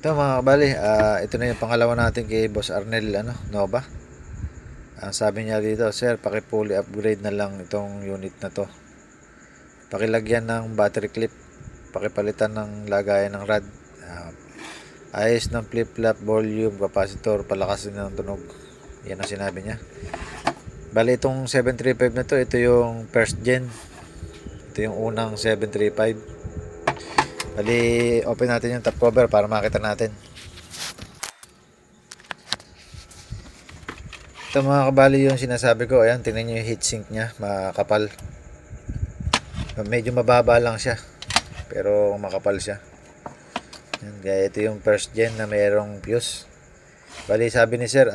Ito mga kabali, ito na yung pangalawa natin kay Boss Arnel Nova. Ang sabi niya dito, sir, paki-fully upgrade na lang itong unit na to. Pakilagyan ng battery clip, pakipalitan ng lagayan ng rad, ayos ng flip-flop, volume, capacitor, palakasin ng tunog. Yan ang sinabi niya. Bali itong 735 na to, ito yung first gen. Ito yung unang 735. Bali open natin yung top cover para makita natin. Ito mga kabali yung sinasabi ko. Ayan, tingnan nyo yung heatsink nya, makapal. Medyo mababa lang siya, pero makapal siya. Ayan, kaya ito yung first gen na mayroong fuse. Bali sabi ni sir,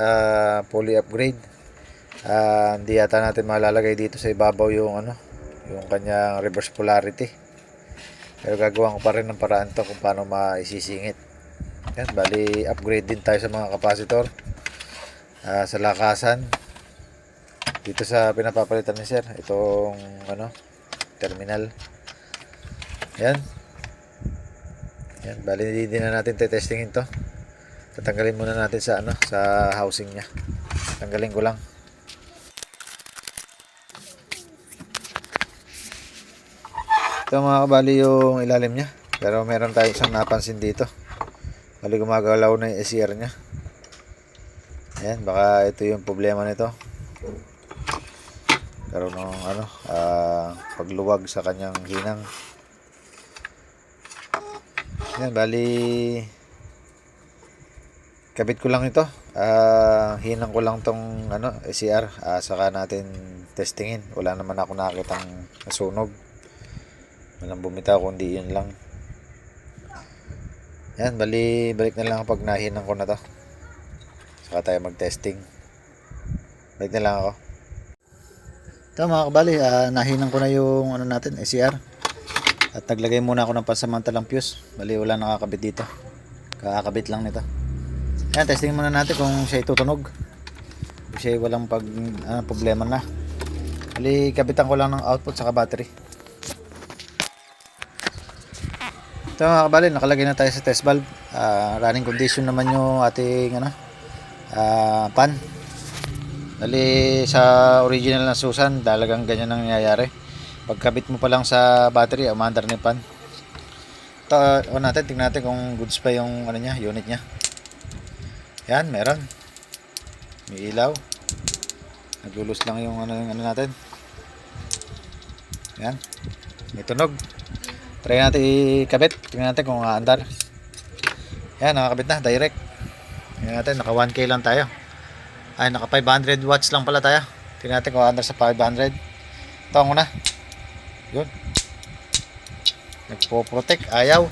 fully upgrade. Hindi yata natin malalagay dito sa ibabaw yung yung kanyang reverse polarity. Pero gagawa ko pa rin ng paraan to kung paano maisisingit. Ayan, bali upgrade din tayo sa mga capacitor. Sa lakasan dito sa pinapapalitan ni sir, itong terminal. Yan, bali din na natin testingin to. Tatanggalin muna natin sa housing nya. Tanggalin ko lang. Ito mga kabali yung ilalim nya, pero meron tayo isang napansin dito. Bali gumagalaw na yung SCR nya. Ayan, baka ito yung problema nito. Karoon ng pagluwag sa kanyang hinang. Ayan, bali kabit ko lang ito. Hinang ko lang tong SCR. Saka natin testingin. Wala naman ako nakakitang nasunog. Walang bumitaw kundi yun lang. Ayan, bali balik na lang pag nahinang ko na to. Saka tayo mag-testing. Balik na lang ako. Ito mga kabali, nahinang ko na yung natin, SCR. At naglagay muna ako ng pansamantalang fuse. Bali wala nakakabit dito. Kakabit lang nito. Ayan, testing muna natin kung siya itutunog. Kung siya walang problema na. Bali kabitan ko lang ng output saka battery. Ito mga kabali, nakalagay na tayo sa test valve. Running condition naman yung ating pan. Dali sa original na Susan, talagang ganyan ang nangyayari. Pagkabit mo pa lang sa battery, umandar ni pan. Ito, tingnan natin kung goods pa yung unit niya. Yan, meron. May ilaw. Naglulus lang yung natin. Yan. May tunog. Try natin ikabit. Tingnan natin kung aandar. Yan, nakakabit na, direct. Tingnan natin, naka 1K lang tayo. Ay, naka 500 watts lang pala tayo. Tingnan natin kung under sa 500. Ito ang una. Yun. Nagpo-protect. Ayaw.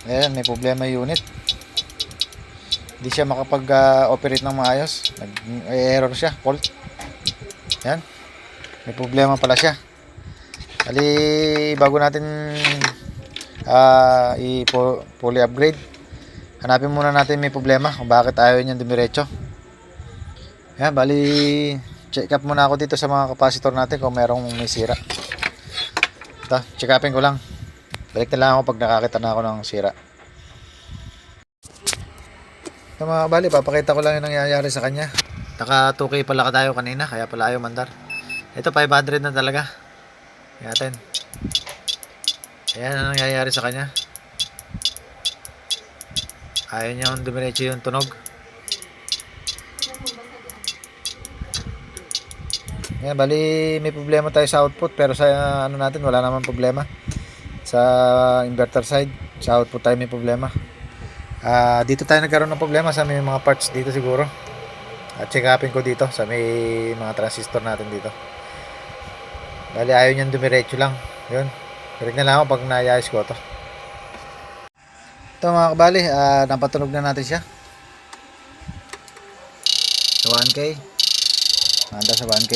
Ayan, may problema yung unit. Hindi siya makapag-operate ng maayos. Nag-error siya. Fault. Ayan. May problema pala siya. Bali, bago natin i-fully upgrade, hanapin muna natin may problema kung bakit ayaw niyang dumiretso. Yan, bali check up muna ako dito sa mga capacitor natin kung merong may sira. Ito, check upin ko lang. Balik na lang ako pag nakakita na ako ng sira. Ito mga bali, papakita ko lang yung nangyayari sa kanya. Naka 2K pala tayo kanina, kaya pala ayaw mandar. Ito 500 na talaga. Ayan. Ayan ang nangyayari sa kanya. Ayaw niya dumiretso yung tunog. Yan, bali may problema tayo sa output, pero sa natin wala naman problema. Sa inverter side, sa output tayo may problema. Dito tayo nagkaroon ng problema sa may mga parts dito siguro. At check upin ko dito sa may mga transistor natin dito. Bali ayaw niyang dumiretso lang. Yun. Balik na lang ako pag naayos ko to. Ito mga kabali, napatunog na natin siya sa 1K. Nanda sa 1K.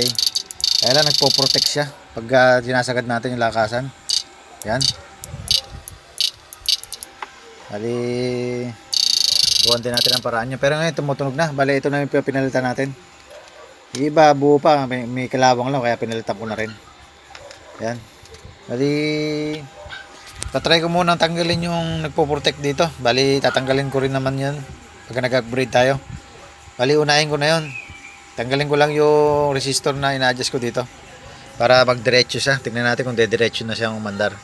Kaya lang nagpo-protect siya pag sinasagad natin yung lakasan. Yan. Bali buwan din natin ang paraan niya. Pero ngayon tumutunog na. Bali ito na yung pinalitan natin. Yung iba buo pa, may kalawang lang kaya pinalitan ko na rin. Yan. Bali Tatry ko muna tanggalin yung nagpo-protect dito. Bali, tatanggalin ko rin naman yan pag nag-upgrade tayo. Bali, unahin ko na yun. Tanggalin ko lang yung resistor na ina-adjust ko dito para magdiretso siya. Tingnan natin kung dediretso na siyang umandar.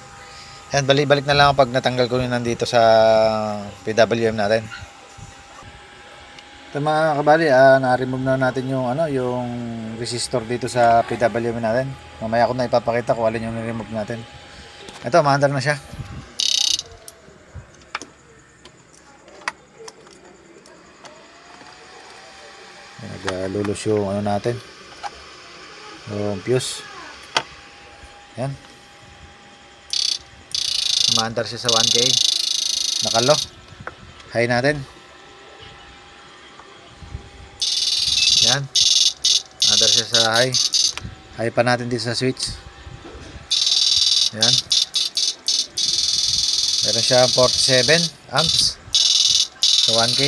Yan, balik na lang ako pag natanggal ko yun nandito sa PWM natin. Ito mga kabali, na-remove na natin yung yung resistor dito sa PWM natin. Mamaya ko na ipapakita kung alin yung ni-remove natin. Ito, maandar na siya. Naglulus yung natin, yung fuse. Yan, maandar siya sa 1K. Nakalo, high natin. Yan, maandar siya sa high pa natin dito sa switch. Yan, meron siya 47 amps sa 1K.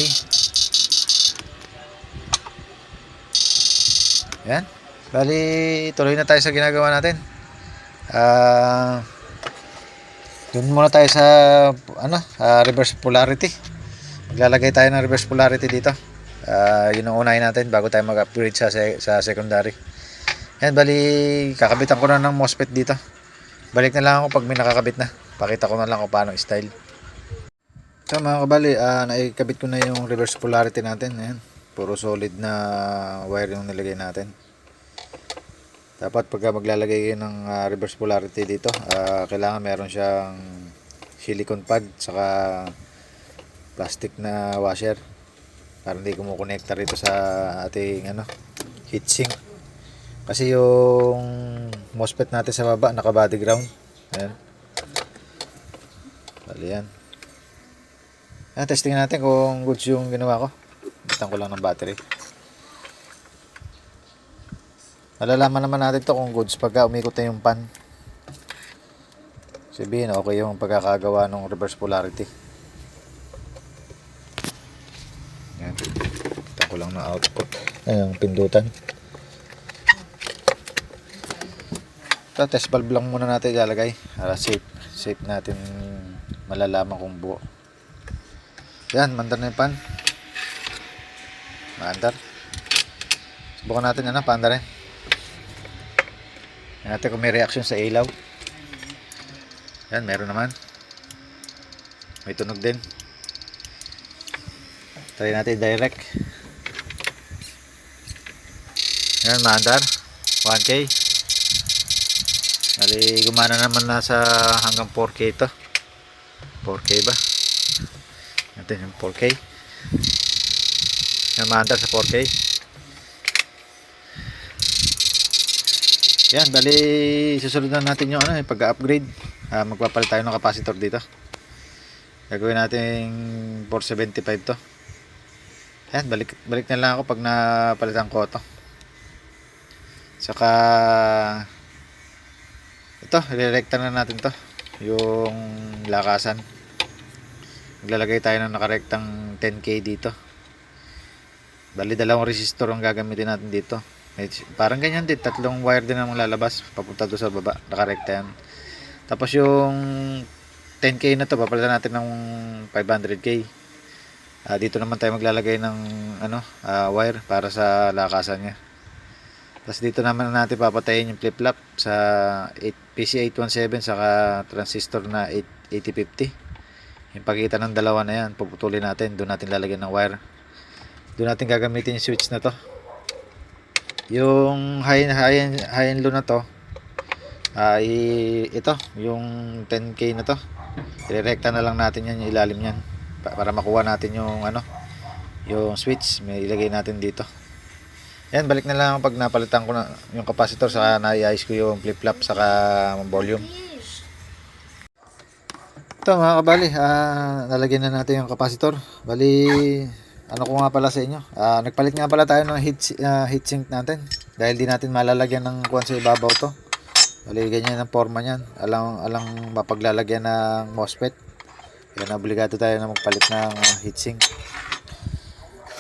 Yan, bali tuloy na tayo sa ginagawa natin. Doon muna tayo sa reverse polarity. Maglalagay tayo ng reverse polarity dito. Yun ang unahin natin bago tayo mag-upgrade sa secondary. Yan, bali kakabitan ko na ng MOSFET dito. Balik na lang ako pag may nakakabit na. Pakita ko na lang kung paano style. So mga kabali, naikabit ko na yung reverse polarity natin. Ayan, puro solid na wire yung nilagay natin. Dapat pagka maglalagay kayo ng reverse polarity dito, kailangan meron siyang silicone pad saka plastic na washer para hindi kumukonekta rito sa ating heatsink. Kasi yung MOSFET natin sa baba naka body ground. Ayan, bali yan. Testing natin kung goods yung ginawa ko. Bitan ko lang ng battery. Malalaman naman natin to kung goods pagka umikot na yung pan. Sabihin okay yung pagkakagawa ng reverse polarity. Yan, bitan ko lang ng output. Ayan, pindutan. Ito, test valve lang muna natin ilalagay para safe natin malalaman kung buo. Yan, mandar na yung pan. Maandar. Subukan natin paandar rin. Yan natin kung may reaction sa ilaw. Yan, meron naman. May tunog din. Try natin direct. Yan, maandar. 1K. Bali, gumana naman na sa hanggang 4K ito. 4K ba? Natin yung 4K. Yan, maandar sa 4K. Yan, bali susunod na natin yung pag-upgrade. Magpapalit tayo ng capacitor dito. Gagawin natin 475 to. Yan, balik na lang ako pag napalitan ko to. Saka ito, irerekta na natin to, yung lakasan. Maglalagay tayo ng nakarektang 10K dito. Bali, dalawang resistor ang gagamitin natin dito. Parang ganyan din, tatlong wire din ang lalabas papunta doon sa baba, nakarekta yan. Tapos yung 10K na to, papalitan natin ng 500K. Dito naman tayo maglalagay ng wire para sa lakasan nya. Tapos dito naman natin papatayin yung flip-flop sa PC817 saka transistor na 8050. Yung pagitan ng dalawa na yan, puputulin natin, doon natin lalagyan ng wire. Doon natin gagamitin yung switch na to. Yung high and low na to, ito, yung 10K na to, irerekta na lang natin yan, yung ilalim yan, para makuha natin yung yung switch, may ilagay natin dito. Yan, balik na lang pag napalitan ko na yung capacitor, saka nai-ayos ko yung flip-flop saka volume. Ito mga kabali, nalagyan na natin yung capacitor. Bali, ko nga pala sa inyo, nagpalit nga pala tayo ng heatsink natin dahil di natin malalagyan ng kuwan sa ibabaw to. Bali, ganyan ang forma nyan, alang mapaglalagyan ng MOSFET. Yan, obligado tayo na magpalit ng heatsink.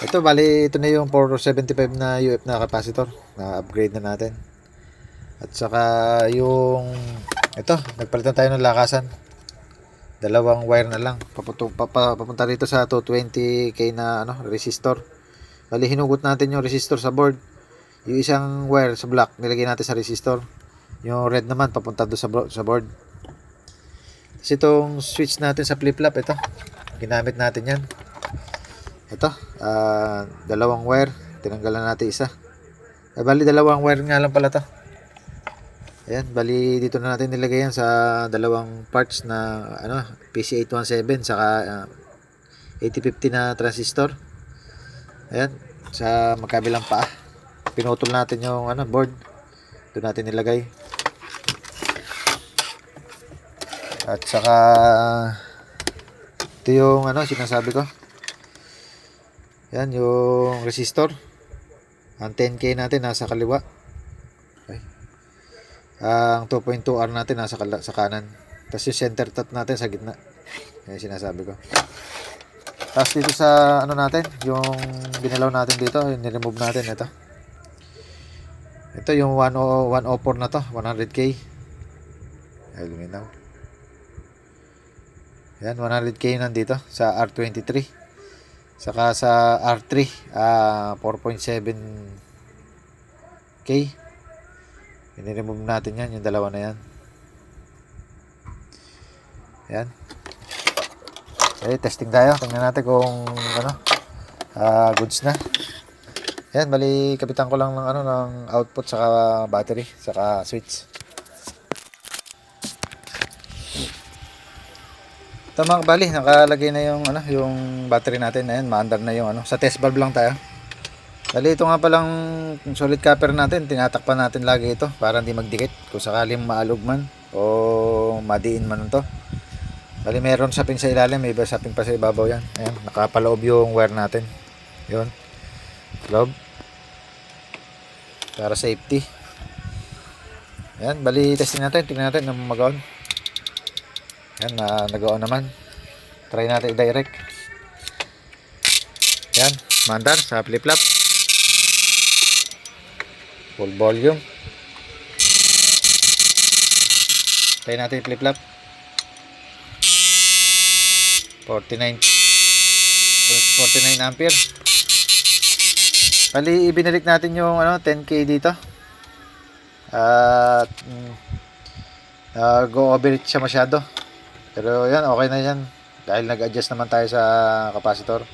Ito, bali, ito na yung 475 na UF na capacitor na upgrade na natin. At saka yung ito, nagpalitan tayo ng lakasan. Dalawang wire na lang. Papunta rito sa 220k na resistor. Bali, hinugot natin yung resistor sa board. Yung isang wire sa black, nilagay natin sa resistor. Yung red naman, papunta doon sa board. Tapos itong switch natin sa flip-flop, ito. Ginamit natin yan. Ito, dalawang wire. Tinanggalan natin isa. Bali, dalawang wire nga lang pala to. Ayan, bali dito na natin nilagay yan sa dalawang parts na PC817 saka 8050 na transistor. Ayan, sa magkabilang paa. Pinutol natin yung board. Doon natin nilagay. At saka ito yung sinasabi ko. Yan yung resistor. Ang 10K natin nasa kaliwa. Okay. Ang 2.2R natin nasa sa kanan. Tapos yung center top natin sa gitna. Yan yung sinasabi ko. Tapos dito sa natin, yung binilaw natin dito, yung niremove natin ito. Ito yung 104 na to, 100K. Ay, luminaw. Yan, 100K nandito sa R23. Saka sa R3, 4.7K. Iniremove natin yan, yung dalawa na yan. Yan. Okay, testing tayo. Tingnan natin kung goods na. Yan, bali kapitan ko lang ng output saka battery saka switch. Tama, bali nakalagay na yung yung battery natin. Ayan, maandar na yung sa test valve lang tayo. Bali ito nga palang solid copper natin, tinatakpan natin lagi ito para hindi magdikit kung sakaling maalog man o madiin man ito. Bali meron saping sa ilalim, may iba saping pa sa ibabaw yan. Ayan, nakapaloob yung wire natin. Yun. Loob. Para safety. Ayan, bali testing natin. Tingnan natin na mag-on. Ayan, nag-on naman. Try natin i-direct. Ayan, mandar sa flip-flop. Full volume. Try natin flip-flop. 49 ampere. Bali ibinalik natin yung 10K dito. At go over it siya masyado. Pero yan, okay na yan. Dahil nag-adjust naman tayo sa capacitor.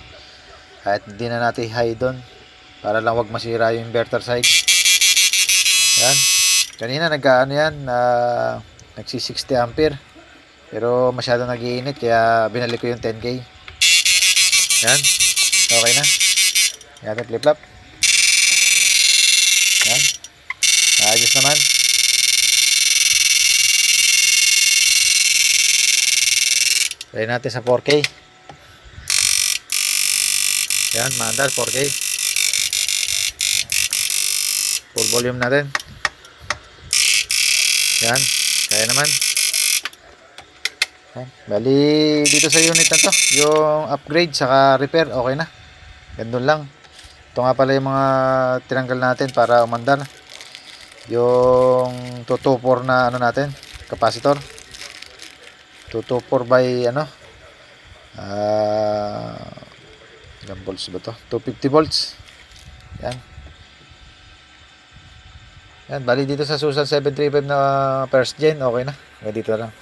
Kahit hindi na natin high doon. Para lang wag masira yung inverter side. Yan. Kanina nagsi 60 ampere. Pero masyado nag-iinit kaya binalik ko yung 10K. Yan. Okay na. Yan yung flip-flop. Yan. Ayos naman. Try natin sa 4K. Yan, maandar 4K. Full volume natin. Yan. Kaya naman. Bali dito sa unit na to, yung upgrade saka repair okay na. Gandun lang. Ito nga pala yung mga tinanggal natin para umandar. Yung 224 na natin, capacitor. 224 by ilang volts ba to? 250 volts. Yan. Yan, bali dito sa Susan 735 na first gen, okay na. Dito lang.